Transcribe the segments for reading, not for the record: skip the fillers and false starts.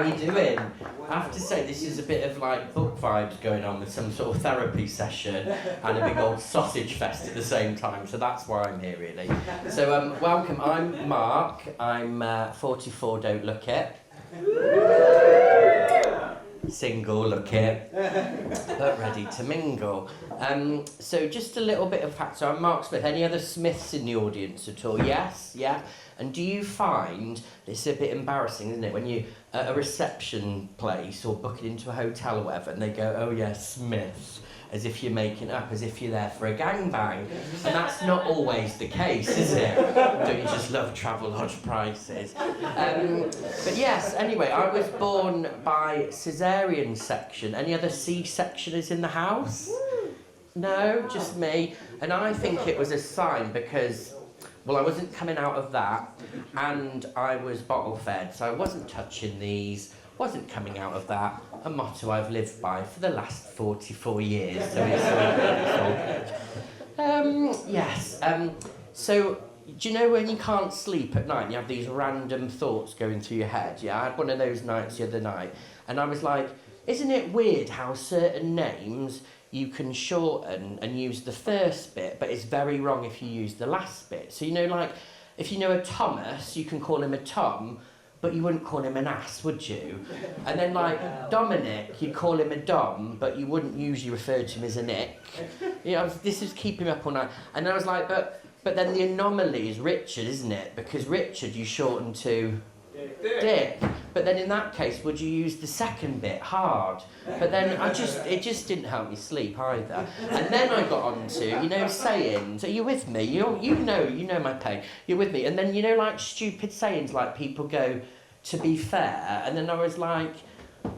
are you doing? I have to say, this is a bit of like book vibes going on with some sort of therapy session and a big old sausage fest at the same time, so that's why I'm here really. So welcome, I'm Mark, I'm 44, don't look it. Single, look it, but ready to mingle. So just a little bit of fact. So I'm Mark Smith. Any other Smiths in the audience at all? Yes? Yeah? And do you find, it's a bit embarrassing, isn't it, when you at a reception place or book it into a hotel or whatever, and they go, oh yeah, Smiths, as if you're making up, as if you're there for a gangbang. And that's not always the case, is it? Don't you just love Travelodge prices? But yes, anyway, I was born by caesarean section. Any other C-sectioners in the house? No, just me. And I think it was a sign because, well, I wasn't coming out of that, and I was bottle fed, so I wasn't touching these, wasn't coming out of that, a motto I've lived by for the last 44 years, so it's all good. Yes, so do you know when you can't sleep at night and you have these random thoughts going through your head? Yeah, I had one of those nights the other night, and I was like, isn't it weird how certain names you can shorten and use the first bit, but it's very wrong if you use the last bit. So, you know, like, if you know a Thomas, you can call him a Tom, but you wouldn't call him an ass, would you? And then, like, Dominic, you'd call him a Dom, but you wouldn't usually refer to him as a Nick. You know, this is keeping me up all night. And I was like, but then the anomaly is Richard, isn't it? Because Richard you shorten to Dick. But then in that case, would you use the second bit, hard? But then it just didn't help me sleep either. And then I got on to, you know, sayings. Are you with me? You know my pain. You're with me. And then, you know, like stupid sayings, like people go, to be fair. And then I was like,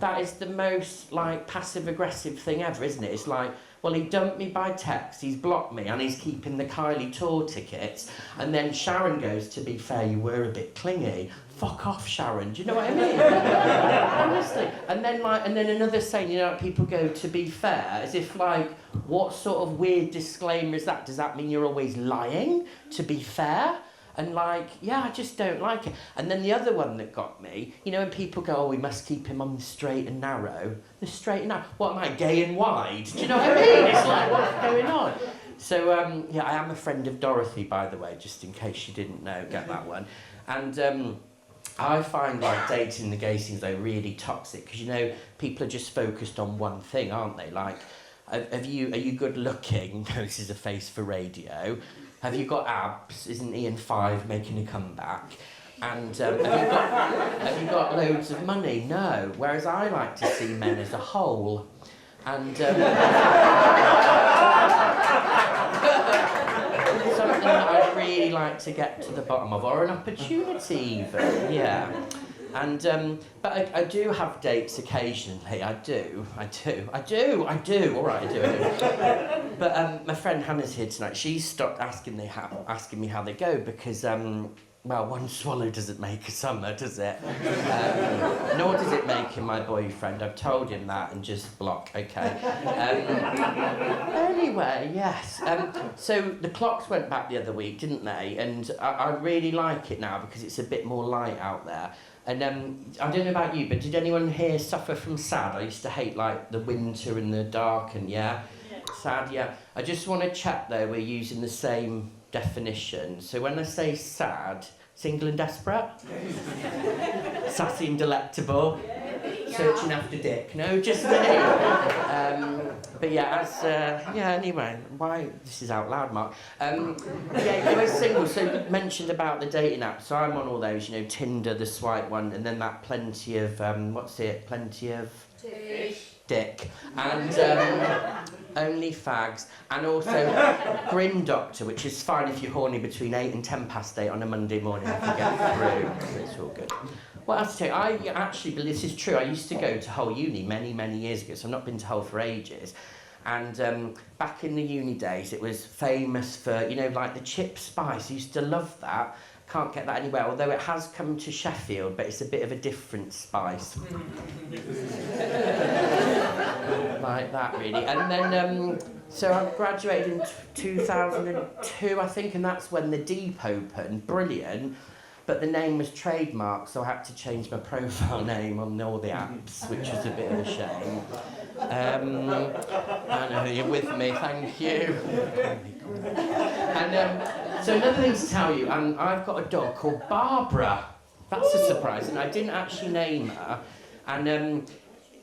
that is the most, like, passive-aggressive thing ever, isn't it? It's like, well, he dumped me by text, he's blocked me, and he's keeping the Kylie tour tickets. And then Sharon goes, to be fair, you were a bit clingy. Fuck off, Sharon. Do you know what I mean? Honestly. And then another saying, you know, like people go, to be fair, as if like, what sort of weird disclaimer is that? Does that mean you're always lying? To be fair? And like, yeah, I just don't like it. And then the other one that got me, you know, when people go, oh, we must keep him on the straight and narrow. The straight and narrow? What am I, gay and wide? Do you know what I mean? It's like, what's going on? So, yeah, I am a friend of Dorothy, by the way, just in case you didn't know, get that one. And I find, like, dating the gay scenes, though, really toxic, because, you know, people are just focused on one thing, aren't they? Like, are you good looking? No, this is a face for radio. Have you got abs? Isn't Ian 5 making a comeback? And have you got loads of money? No. Whereas I like to see men as a whole. And something that I'd really like to get to the bottom of, or an opportunity even, yeah. And but I do have dates occasionally. I do. All right, I do. But my friend Hannah's here tonight. She's stopped asking me how they go because well, one swallow doesn't make a summer, does it? Nor does it make him my boyfriend. I've told him that and just block. Okay. Anyway, yes. So the clocks went back the other week, didn't they? And I really like it now because it's a bit more light out there. And I don't know about you, but did anyone here suffer from SAD? I used to hate like the winter and the dark and SAD, yeah. I just want to check though, we're using the same definition. So when I say sad, single and desperate? Sassy and delectable? Searching after dick? No, just me. But yeah, anyway, why, this is out loud, Mark. Yeah, you were single, so you mentioned about the dating app, so I'm on all those, you know, Tinder, the swipe one, and then that plenty of, plenty of... Dick. And only fags. And also Grin Doctor, which is fine if you're horny between 8 and 10 past 8 on a Monday morning if you get through. It's all good. What else to tell you? I actually believe this is true. I used to go to Hull Uni many, many years ago, so I've not been to Hull for ages. And back in the uni days, it was famous for, you know, like the chip spice. I used to love that. Can't get that anywhere, although it has come to Sheffield, but it's a bit of a different spice. Like that, really. And then, so I graduated in 2002, I think, and that's when the Deep opened. Brilliant. but the name was trademarked, so I had to change my profile name on all the apps, which was a bit of a shame. I know you're with me, thank you. And so another thing to tell you, I've got a dog called Barbara. That's a surprise, and I didn't actually name her. And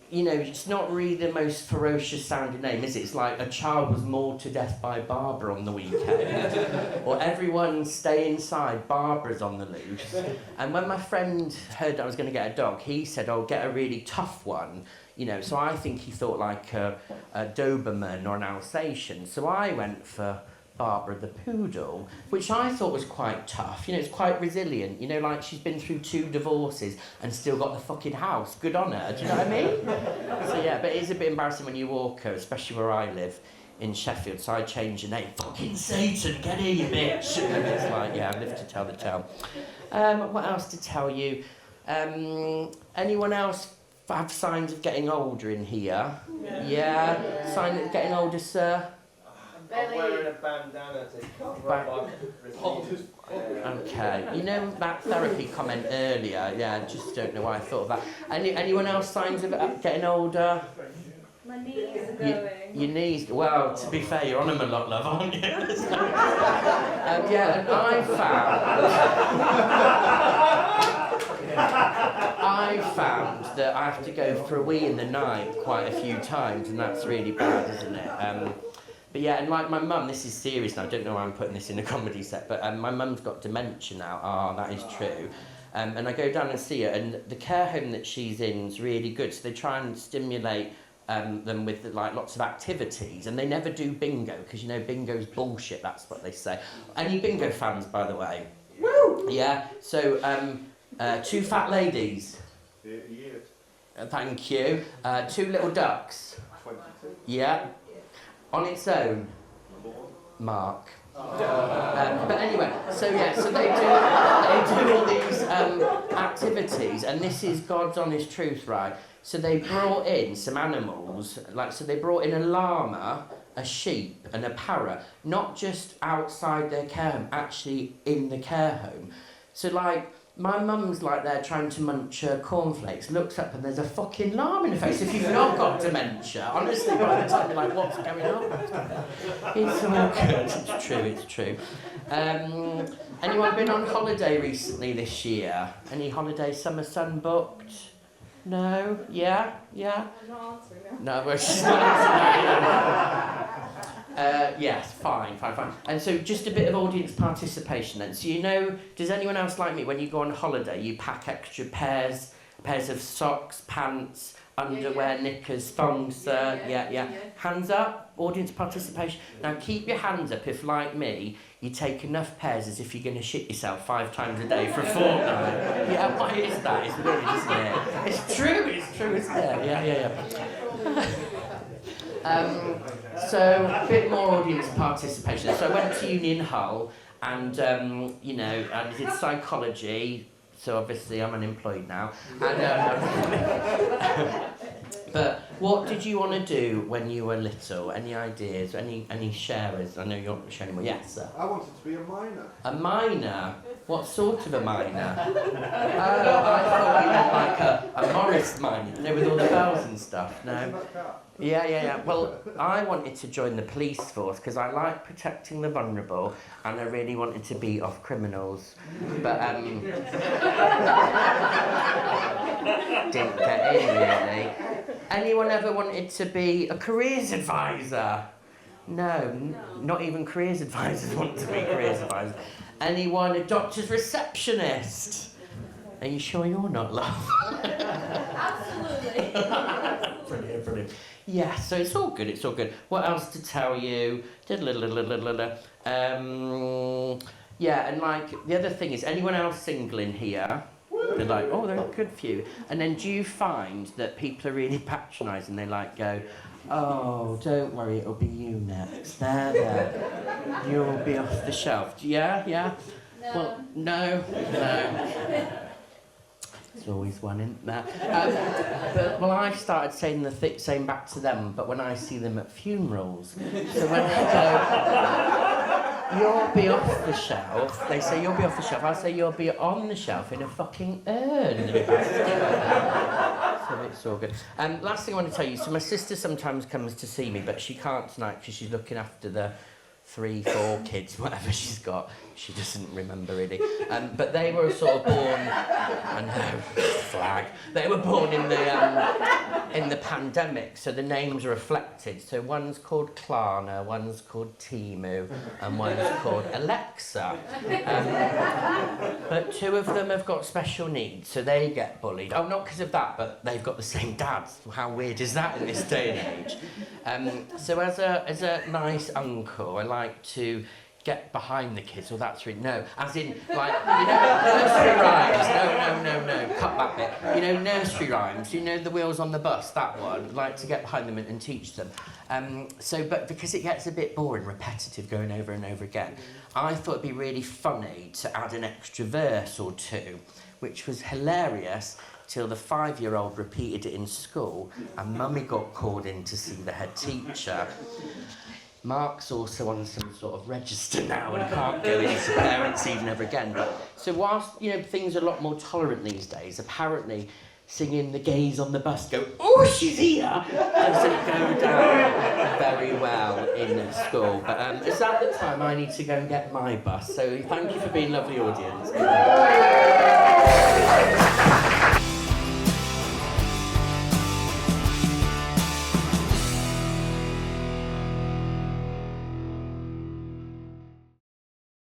you know, it's not really the most ferocious sounding name, is it? It's like a child was mauled to death by Barbara on the weekend. Or everyone stay inside, Barbara's on the loose. And when my friend heard I was going to get a dog, he said, oh, get a really tough one. You know, so I think he thought like a Doberman or an Alsatian. So I went for Barbara the poodle, which I thought was quite tough. You know, it's quite resilient. You know, like she's been through 2 divorces and still got the fucking house. Good on her, do you know what I mean? So yeah, but it is a bit embarrassing when you walk her, especially where I live in Sheffield. So I changed the name. Fucking Satan, get here, you bitch. And it's like, yeah, I live to tell the tale. What else to tell you? Anyone else have signs of getting older in here? Yeah? Sign of getting older, sir? I'm wearing a bandana to cover up my receipt. Okay, you know that therapy comment earlier, yeah, I just don't know why I thought of that. Anyone else signs of getting older? My knees are going. Your knees, well, to be fair, you're on them a lot, love, aren't you? Yeah, and I found that I have to go for a wee in the night quite a few times, and that's really bad, isn't it? But yeah, and like my mum, this is serious now, I don't know why I'm putting this in a comedy set, but my mum's got dementia now, that is true. And I go down and see her, and the care home that she's in is really good, so they try and stimulate them with like lots of activities, and they never do bingo, because you know bingo's bullshit, that's what they say. Any bingo fans, by the way? Woo! Yeah, so 2 fat ladies. Thank you. 2 little ducks. 22. Yeah. On its own, Mark. But anyway, so yeah, so they do all these activities, and this is God's honest truth, right? So they brought in some animals, so they brought in a llama, a sheep, and a parrot, not just outside their care home, actually in the care home. So like, my mum's like there trying to munch her cornflakes, looks up and there's a fucking llama in her face. If you've not got dementia, honestly, by the time you're like, what's going on? It's all good, it's true. Anyone been on holiday recently this year? Any holiday summer sun booked? No? Yeah? Yeah? I'm not answering that. No, well, she's not answering. Yes, fine. And so just a bit of audience participation then. So you know, does anyone else like me, when you go on holiday, you pack extra pairs of socks, pants, underwear, knickers, thongs, yeah. Hands up, audience participation. Now keep your hands up if, like me, you take enough pairs as if you're going to shit yourself 5 times a day for a fortnight. Yeah, why is that? It's weird, isn't it? It's true, isn't it? Yeah. So a bit more audience participation. So I went to Union Hull, and you know, I did psychology. So obviously I'm unemployed now. And, but what did you want to do when you were little? Any ideas? Any sharers? I know you're not sharing more. Yes, sir. I wanted to be a miner. A miner? What sort of a miner? Oh, I thought you meant like a Morris miner, you know, with all the bells and stuff. No. Yeah. Well, I wanted to join the police force because I like protecting the vulnerable, and I really wanted to beat off criminals. But didn't get in really. Anyone ever wanted to be a careers advisor? No, not even careers advisors want to be careers advisors. Anyone a doctor's receptionist? Are you sure you're not, love? Absolutely. Brilliant. Yeah, so it's all good. What else to tell you? Yeah, and like, the other thing is, anyone else single in here? They're like, oh, they're a good few. And then do you find that people are really patronising? They like go, oh, don't worry, it'll be you next. There. You'll be off the shelf. Yeah? No. Well, no. There's always one, isn't there? Well, I've started saying the same back to them, but when I see them at funerals. So when they go, You'll be off the shelf. They say you'll be off the shelf. I say you'll be on the shelf in a fucking urn. So it's all good. Last thing I want to tell you, so my sister sometimes comes to see me, but she can't tonight because she's looking after the 3, 4 kids, whatever she's got. She doesn't remember really. But they were sort of born, I know, flag. They were born in the pandemic, so the names are reflected. So one's called Klarna, one's called Timu, and one's called Alexa. But 2 of them have got special needs, so they get bullied. Oh, not because of that, but they've got the same dads. How weird is that in this day and age? So as a nice uncle, I like to get behind the kids. Well, that's really, no, as in, like, you know, nursery rhymes. No, cut that bit. You know, nursery rhymes, you know, the wheels on the bus, that one. Like to get behind them and teach them. But because it gets a bit boring, repetitive, going over and over again, I thought it'd be really funny to add an extra verse or 2, which was hilarious till the 5-year-old repeated it in school and Mummy got called in to see the head teacher. Mark's also on some sort of register now and can't go into parents' evening ever again. But so whilst, you know, things are a lot more tolerant these days, apparently singing The Gays on the Bus go, oh, she's here, doesn't go down very well in school. But it's at the time I need to go and get my bus. So thank you for being a lovely audience.